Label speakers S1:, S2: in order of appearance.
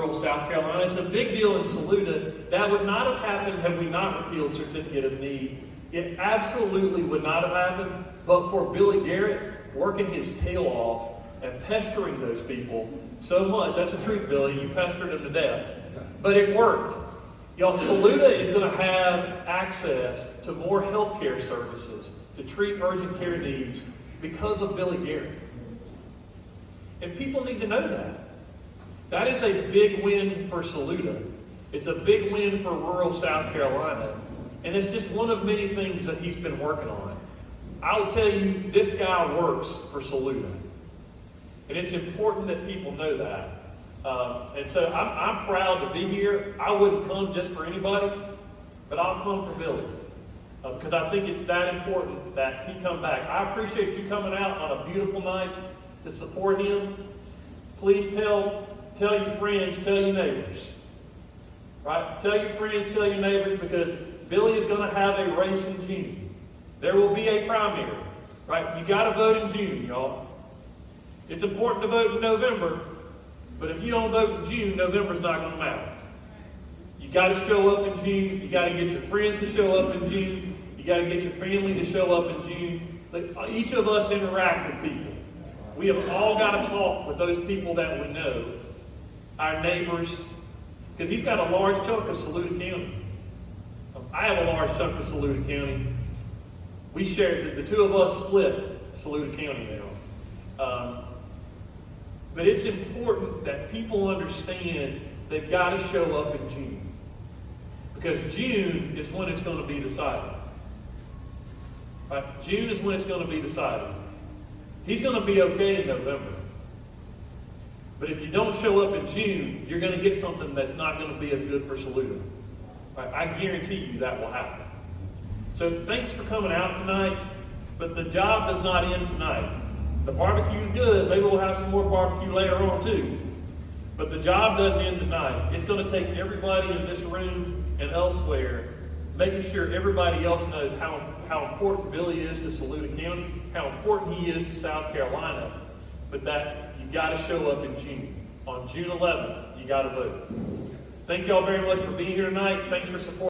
S1: rural South Carolina. It's a big deal in Saluda. That would not have happened had we not repealed certificate of need. It absolutely would not have happened, but for Billy Garrett working his tail off and pestering those people so much. That's the truth, Billy. You pestered them to death. But it worked. Y'all, Saluda is going to have access to more health care services to treat urgent care needs because of Billy Garrett. And people need to know that. That is a big win for Saluda. It's a big win for rural South Carolina. And it's just one of many things that he's been working on. I will tell you, this guy works for Saluda. And it's important that people know that. And so I'm proud to be here. I wouldn't come just for anybody, but I'll come for Billy. Because I think it's that important that he come back. I appreciate you coming out on a beautiful night to support him. Please tell your friends, tell your neighbors. Right? Tell your friends, tell your neighbors, because Billy is going to have a race in June. There will be a primary. Right? You got to vote in June, y'all. It's important to vote in November, but if you don't vote in June, November's not going to matter. You got to show up in June. You got to get your friends to show up in June. You got to get your family to show up in June. Each of us interact with people. We have all got to talk with those people that we know, our neighbors, because he's got a large chunk of Saluda County. I have a large chunk of Saluda County. We share, the two of us split Saluda County now. But it's important that people understand they've got to show up in June. Because June is when it's going to be decided. Right? June is when it's going to be decided. He's going to be okay in November. But if you don't show up in June, you're going to get something that's not going to be as good for Saluda. Right? I guarantee you that will happen. So thanks for coming out tonight, but the job does not end tonight. The barbecue's good. Maybe we'll have some more barbecue later on too. But the job doesn't end tonight. It's going to take everybody in this room and elsewhere making sure everybody else knows how important Billy is to Saluda County, how important he is to South Carolina, but that you got to show up in June. On June 11th, you got to vote. Thank y'all very much for being here tonight. Thanks for supporting.